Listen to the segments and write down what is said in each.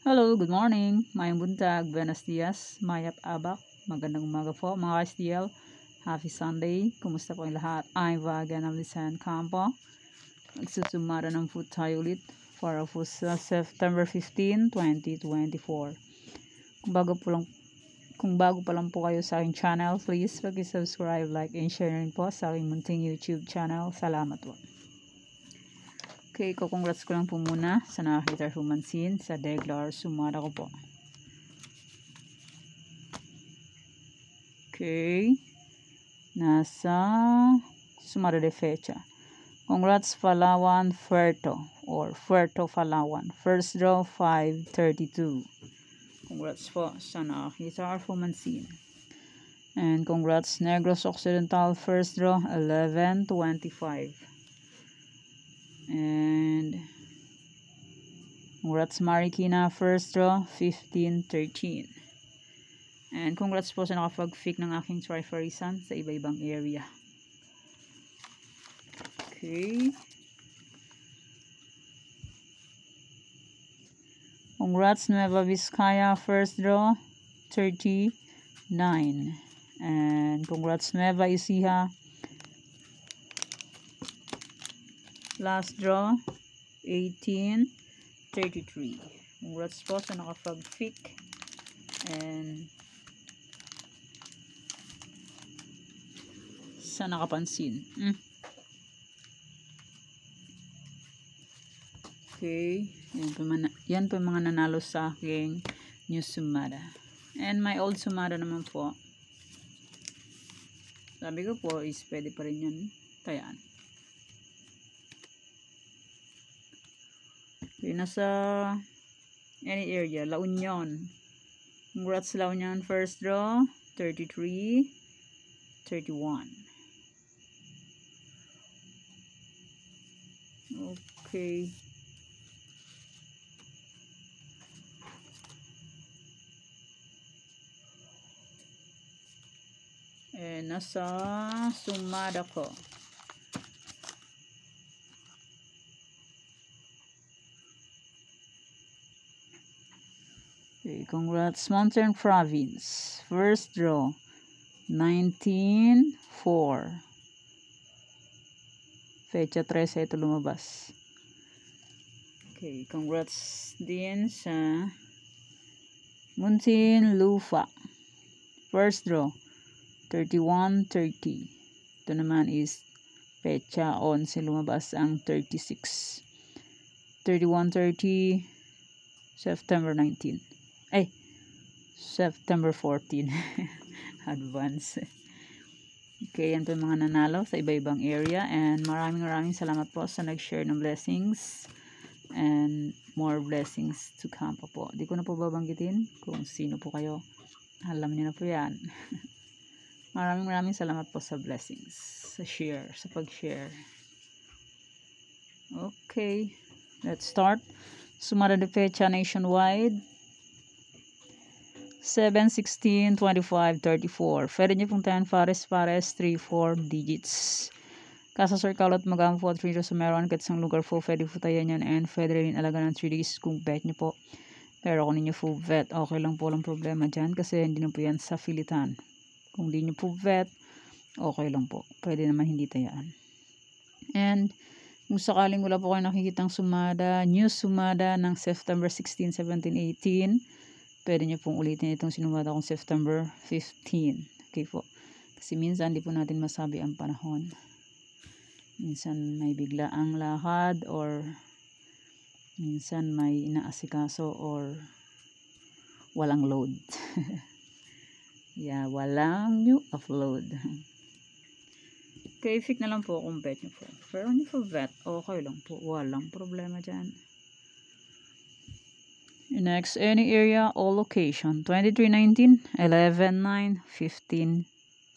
Hello, good morning. Mayang buntag, buenos dias, mayap abak. Magandang umaga po mga STL. Happy Sunday. Kumusta po ang lahat? I'm Vaga ng Lisan Campo. Magsusumara ng food tayo ulit para po sa September 15, 2024. Kung bago pa lang po kayo sa aking channel, please pag-subscribe, like, and share rin po sa aking munting YouTube channel. Salamat po. Okay, congrats ko lang po muna sa nakakita humansin sa Deglar Sumada ko po. Okay, nasa Sumada de Fecha. Congrats Palawan Fuerto or Fuerto Palawan. First draw 532. Congrats po sa nakakita humansin. And congrats Negros Occidental first draw 1125. And congrats Marikina first draw 1513. And congrats po sa nakapag-pick ng aking trifarisan sa iba-ibang area. Okay. Congrats Nueva Vizcaya first draw 39. And congrats Nueva Ecija last draw 1833. Congrats po sa nakapag-pick and sa nakapansin. Okay, yan po mga nanalo sa aking new Sumada. And my old Sumada naman po, sabi ko po is pwede pa rin yan tayaan. Okay, nasa any area, La Union. Congrats La Union first draw 33 31. Okay. Nasa Sumada ko. Okay, congrats Mountain Province. First draw 19-4. Fecha 13 ito lumabas. Okay, congrats din sa Muntinlupa. First draw 31-30. Ito naman is pecha 11 lumabas ang 36. 31-30 September 19. September 14. Advance. Okay, yan po yung mga nanalo sa iba-ibang area. And maraming salamat po sa nag-share ng blessings. And more blessings to come pa po. Di ko na po babanggitin kung sino po kayo. Alam niyo na po yan. Maraming salamat po sa blessings. Sa share, sa pag-share. Okay, let's start. Sumada de Fecha nationwide. 7, 16, 25, 34. Pwede nyo pong 10 pares, 3-4 digits. Kasa circle at magamit po 3 sa meron kahit isang lugar po pwede po tayo yan and pwede rin alaga ng 3 days kung bet nyo po. Pero kung ninyo po vet, okay lang po lang problema dyan kasi hindi na po yan sa filitan. Kung di nyo po vet, okay lang po. Pwede naman hindi tayaan. And kung sakaling wala po kayo nakikitang Sumada, new Sumada ng September 16, 17, 18, pwede nyo pong ulitin itong sinumada kong September 15. Okay po. Kasi minsan di po natin masabi ang panahon. Minsan may bigla ang lakad or minsan may inaasikaso or walang load. Yeah, walang new upload. Okay, fix na lang po kung bet nyo po. Pero hindi po bet, okay lang po. Walang problema dyan. Next, any area, all location. 23-19, 11-9, 15,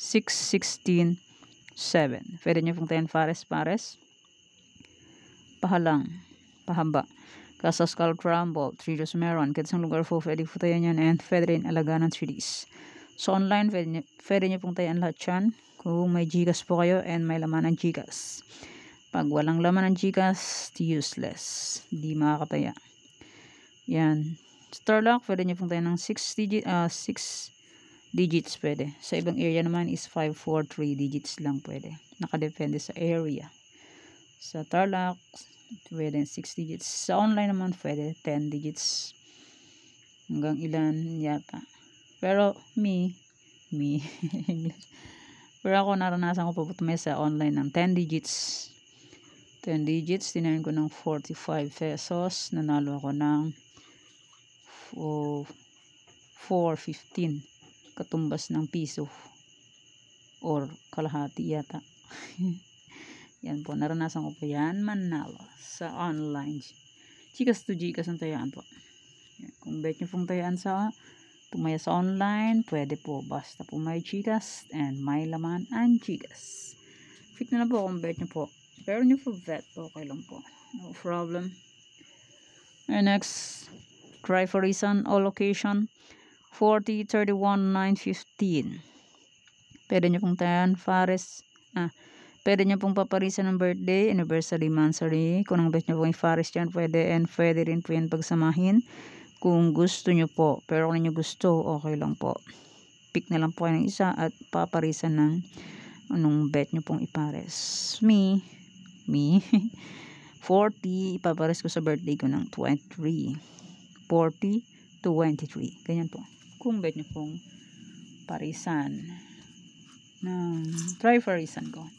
6-16, 7. Pwede nyo pong 10 pares. Pahalang, pahaba. Kasa Skull Crumble, 3 days meron. Kahit isang lugar po, pwede po tayo yan. And pwede rin alaga ng 3 days. So online, pwede nyo pong tayan lahat yan. Kung may Gcash po kayo and may laman ng Gcash. Pag walang laman ng Gcash, useless. Di makakataya. Yan. Starlock, pwede nyo pong tayo ng 6 digits pwede. Sa ibang area naman is 5, 4, 3 digits lang pwede. Nakadepende sa area. Sa Tarlac, pwede 6 digits. Sa online naman pwede 10 digits. Hanggang ilan yata. Pero English. Pero ako naranasan ko pa po sa online ng 10 digits. 10 digits, tinayin ko ng 45 pesos. Nanalo ako ng 4.15. Katumbas ng piso or kalahati yata. Yan po, naranasan ko po yan manalo sa online. Chikas to Gcash ang tayaan po. Yan. Kung bet nyo pong tayaan sa tumaya sa online, pwede po, basta po may Gcash and may laman ang Gcash. Fit na lang po kung bet nyo po, pero nyo po bet, okay lang po, no problem. And next, try for reason all location 40, 31, 9, 15. Pwede nyo pong tayan, pwede nyo pong paparisan ng birthday, anniversary, monthsary. Kung ang bet nyo pong i-faris dyan, pwede. And pwede rin po yan pagsamahin kung gusto nyo po. Pero kung nyo gusto, okay lang po. Pick na lang po kayo ng isa at paparisan ng anong bet nyo pong ipares. Me 40, ipapares ko sa birthday ko ng 23. 40, 23. Ganyan po. Kung bet nyo pong parisan ng try for reason ko.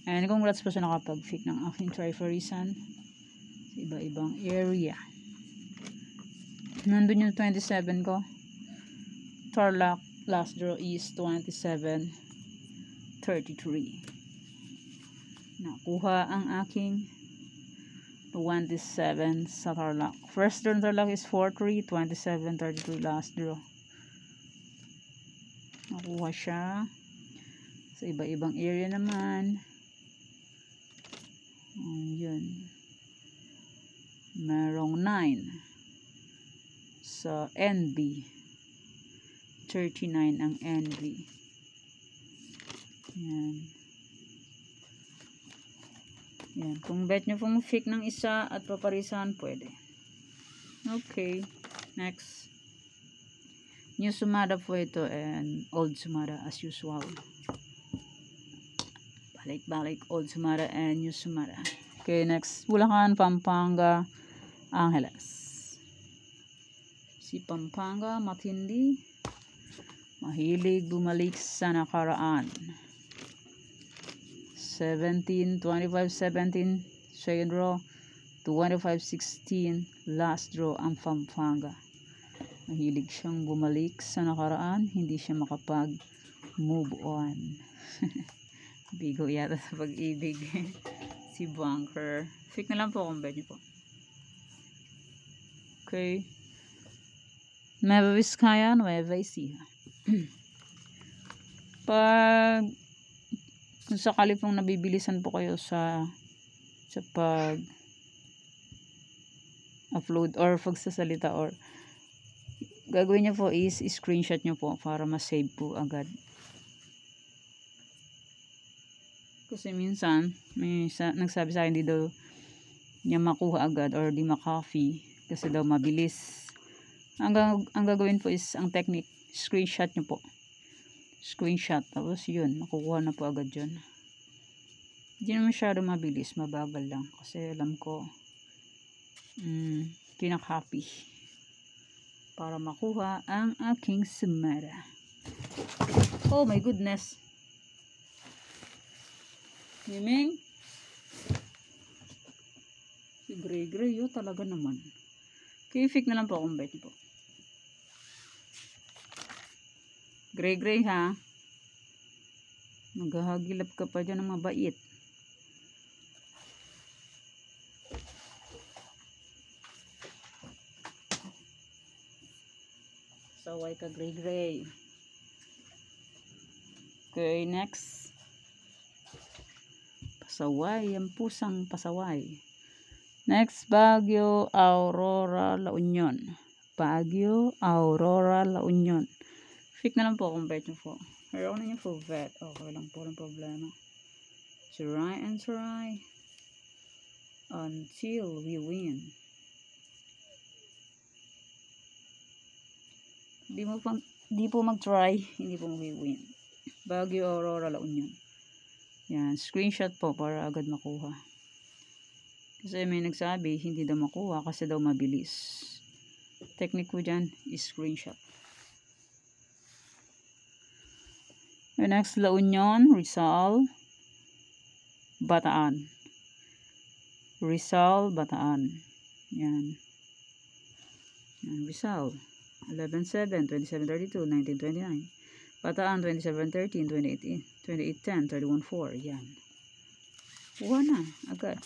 And congrats po sa nakapag-fit ng aking try for reason sa iba-ibang area. Nandun yung 27 ko. Tarlac, last draw is 27.33. Nakuha ang aking 27 sa Tarlac. First draw ng Tarlac is 4-3, 27.33 last draw. Nakuha siya. Sa iba-ibang area naman. Yun. Merong 9. Sa NB. 39 ang NB. Yan. Yan. Kung bet nyo pong pick ng isa at paparisan, pwede. Okay. Next. New Sumada po ito and Old Sumada as usual. Balik-balik, Old Sumada and New Sumada. Okay, next. Bulacan, Pampanga, Angeles. Si Pampanga, matindi. Mahilig bumalik sa nakaraan. 17, 25, 17, second draw. 25, 16, last draw ang Pampanga. Mahilig siyang bumalik sa nakaraan, hindi siya makapag-move on. Bigo yata sa pag-ibig. Si Bunker. Fake na lang po kung bet niyo po. Okay. Nueva Vizcaya, Nueva Ecija. Pag kung sakali pong nabibilisan po kayo sa pag upload or pagsasalita or gagawin nyo po is screenshot nyo po para ma-save po agad. Kasi minsan may nagsabi sa akin di daw niya makuha agad or di makopy kasi daw mabilis. Ang gagawin po is ang technique, screenshot nyo po. Screenshot, tapos yun, makukuha na po agad yun. Hindi na masyado mabilis, mabagal lang kasi alam ko kinakopy para makuha ang aking sumada. Oh my goodness. Miming. Si Gray, talaga naman. Kifik na lang po akong bet po. Gray ha. Maghahagilap ka pa dyan ng mabait. Saway ka Gray. Okay, next. Pasaway, ang pusang pasaway. Next, Baguio, Aurora, La Union. Baguio, Aurora, La Union. Fake na lang po kung bet nyo po. Pero kung nyo po bet, okay lang po ng problema. Try and try until we win. Di po mag-try, hindi po mag-win. Baguio Aurora La Union. Yan, screenshot po para agad makuha. Kasi may nagsabi, hindi daw makuha kasi daw mabilis. Technique ko dyan is screenshot. The next, La Union, Rizal, Bataan. Rizal, Bataan. Yan. Yan, Rizal. 11-7, 27-32, 19-29. Bataan, 27-13, 28-10, 31-4. Yan. Kuha na, agad.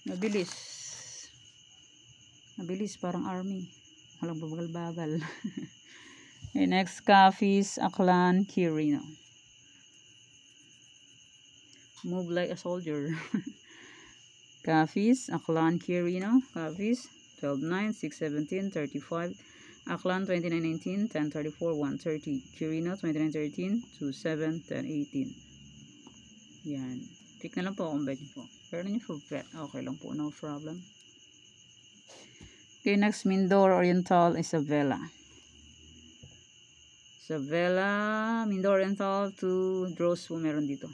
Mabilis. Mabilis, parang army. Walang bagal-bagal. Okay, next, Capiz, Aklan, Quirino. Move like a soldier. Capiz, Aklan, Quirino. Capiz, 12-9, 6-17, 35. Aklan, 29-19, 10-34, 1-30. Quirino, 29-13, 2-7, 10-18. Yan. Pick na lang po kung bet po. Pero nyo full bet. Okay lang po, no problem. Okay, next, Mindoro Oriental, Isabela. Isabela, Mindoro Oriental, 2 draws po meron dito.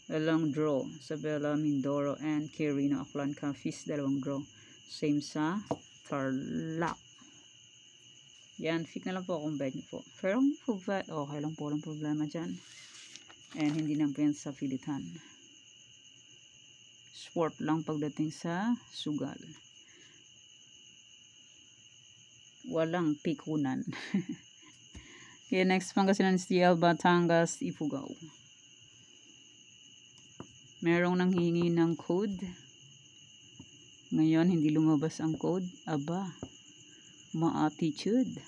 Dalawang draw. Isabela, Mindoro, and Quirino, Aklan, Capiz, dalawang draw. Same sa Tarlac. Yan, pick na lang po kung bet nyo po. Pero kung full bet, okay lang po, walang problema dyan. And hindi na po yan sa pilitan. Sport lang pagdating sa sugal. Walang pikunan. Okay, next, Pangasinan STL, Batangas, Ifugao. Merong nanghingi ng code. Ngayon, hindi lumabas ang code. Aba, ma-attitude.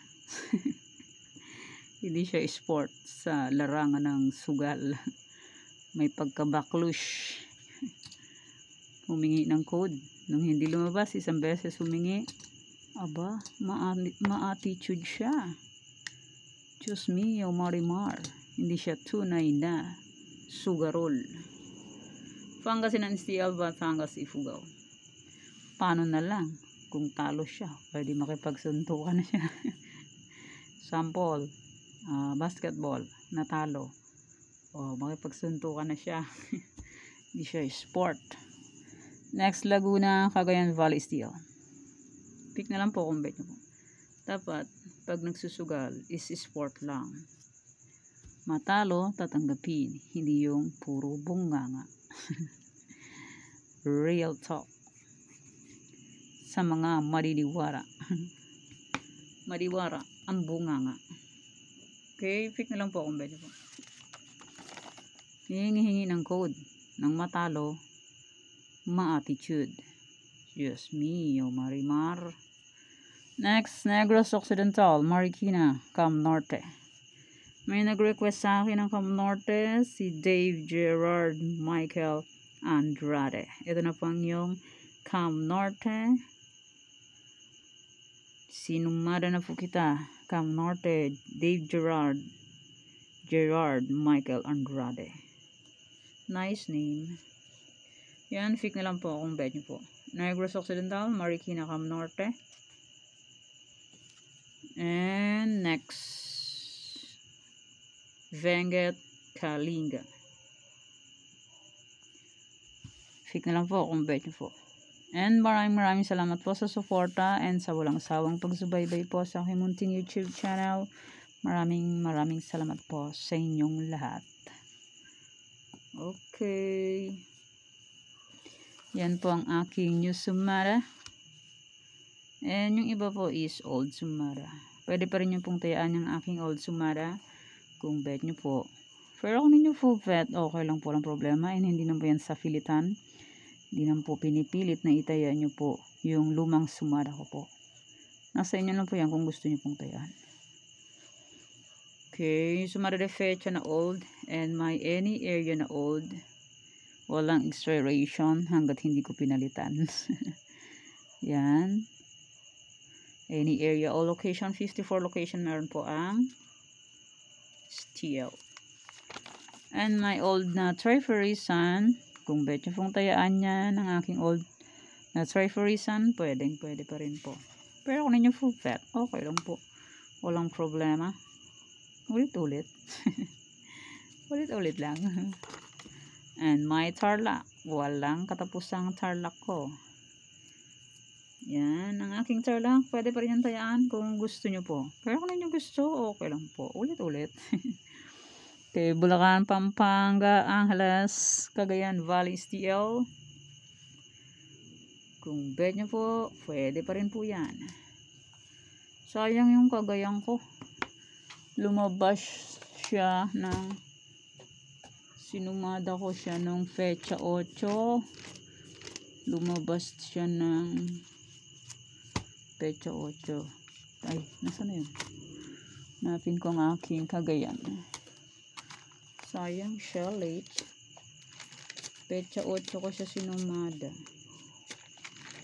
Hindi siya sport sa larangan ng sugal. May pagkabaklush. Humingi ng code. Nung hindi lumabas, isang beses humingi. Aba, ma-attitude siya. Diyos mio, Marimar. Hindi siya tunay na sugarol. Pangasinan STL, Batangas, Ifugao. Paano na lang kung talo siya? Pwede makipagsuntukan na siya. Sample, basketball, natalo. O, makipagsuntukan na siya. Hindi siya sport. Next, Laguna, Cagayan Valley STL. Pick na lang po kung bet nyo po. Dapat, pag nagsusugal, is sport lang. Matalo, tatanggapin. Hindi yung puro bunganga. Real talk. Sa mga madiniwara. Madiwara, ang bunganga. Okay, pick na lang po kung bet nyo po. Hihingi ng code. Nang matalo, ma-attitude. Diyos mio, Marimar. Next, Negros Occidental, Marikina, Cam Norte. May nag-request sa akin ng Cam Norte, si Dave Gerard Michael Andrade. Ito na po ang yung Cam Norte. Sinumada na po kita. Cam Norte, Dave Gerard Michael Andrade. Nice name. Yan, pick na lang po kung bet nyo po. Negros Occidental, Marikina, Cam Norte. And next, Venget, Kalinga. Pick na lang po kung bet nyo po. And maraming salamat po sa suporta and sa walang sawang pagsubaybay po sa aking munting YouTube channel. Maraming salamat po sa inyong lahat. Okay. Yan po ang aking new Sumara. And yung iba po is old Sumara. Pwede pa rin yung pong tayaan yung aking old Sumara kung bet nyo po. Pero kung ninyo full bet, okay lang po, lang problema. And hindi na po yan sa pilitan. Hindi na po pinipilit na itaya nyo po yung lumang Sumara ko po. Nasa inyo lang po yan kung gusto nyo pong tayaan. Okay, Sumara de fecha na old and my any area na old. Walang expiration hanggat hindi ko pinalitan. Yan. Any area all location, 54 location meron po ang STL. And my old na Triferisan, kung bet nyo pong tayaan niya ng aking old na Triferisan, pwede pa rin po. Pero kung ninyo full bet, okay lang po. Walang problema. Ulit-ulit. Ulit-ulit lang. And my tarlac. Walang katapusang tarlac ko. Yan, ang aking tarlac. Pwede pa rin yung tayaan kung gusto nyo po. Pero kung nyo gusto, okay lang po. Ulit-ulit. Okay, Bulacan, Pampanga, Angeles, Cagayan Valley STL. Kung bet nyo po, pwede pa rin po yan. Sayang yung Cagayan ko. Lumabas siya ng sinumada ko siya nung fecha 8. Lumabas siya ng fecha 8. Ay, nasaan na yun? Napin ko ang aking Cagayan. Sayang siya, late. Fecha 8 ko siya sinumada.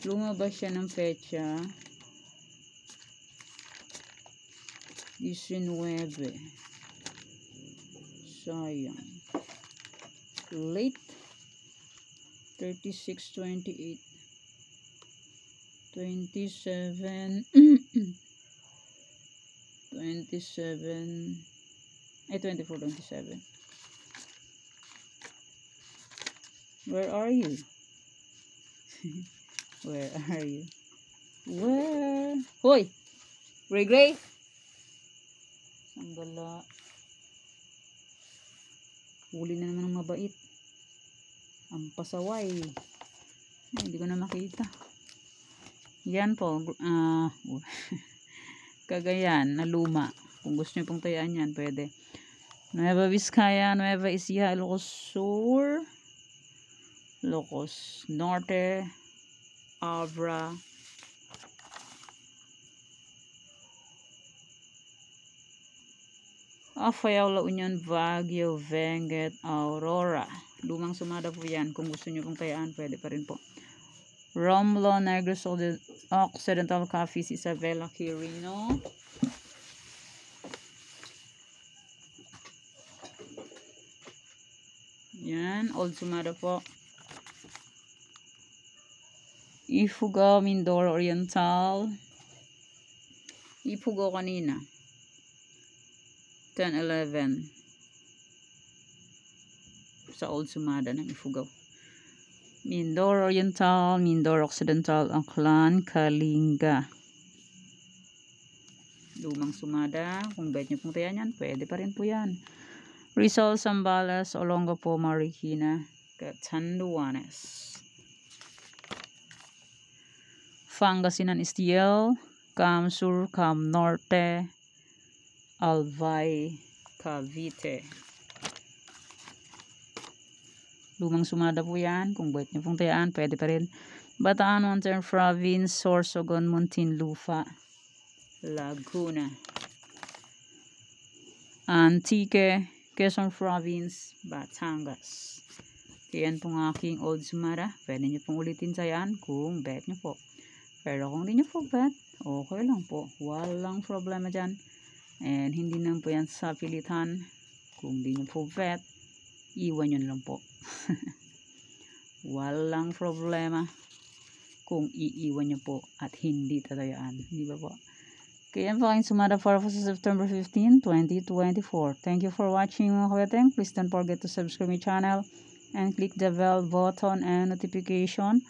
Lumabas siya ng fecha 19. Sayang. Late. 36, 28. 27. 27. Ay, 24, 27. Where are you? Where are you? Where? Hoy! Gray Gray! Sanggala. Huli na naman ng mabait. Ang pasaway. Ay, hindi ko na makita. Yan po. Cagayan na luma. Kung gusto nyo pong tayaan yan, pwede. Nueva Vizcaya, Nueva Ecija, Ilocos Sur, Ilocos Norte, Abra, Afayao, La Union, Baguio, Benguet, Aurora. Lumang sumada po yan. Kung gusto nyo pong tayaan, pwede pa rin po. Romblon, Negros Occidental, Capiz, Isabela, Quirino. Yan, Old Sumada po. Ifugao, Mindoro Oriental. Ifugao kanina. 10-11. Sa Old Sumada ng Ifugao. Mindoro Oriental, Mindoro Occidental, Aklan, Kalinga. Lumang sumada. Kung bet nyo pong tayan yan, pwede pa rin po yan. Rizal, Zambales, Olongapo, Marikina, Catanduanes. Pangasinan STL, Cam Sur, Cam Norte, Albay, Cavite. Lumang sumada po yan. Kung bet nyo pong tayaan, pwede pa rin. Bataan, Mountain Province, Sorsogon, Muntinlupa, Laguna. Antique, Quezon Province, Batangas. Yan pong aking Old Sumada. Pwede nyo pong ulitin tayaan kung bet nyo po. Pero kung hindi nyo po bet, okay lang po. Walang problema dyan. And hindi naman po yan sa pilitan. Kung hindi nyo po bet, iwan nyo lang po. Walang problema kung iiwan nyo po at hindi tatayaan. Di ba po? Kaya yan po aking sumada for September 15, 2024. Thank you for watching mga kabeteng. Please don't forget to subscribe my channel and click the bell button and notification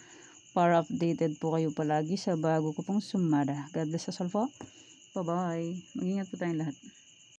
para updated po kayo palagi sa bago ko pong sumada. God bless us all po. Bye-bye. Mag-ingat po tayong lahat.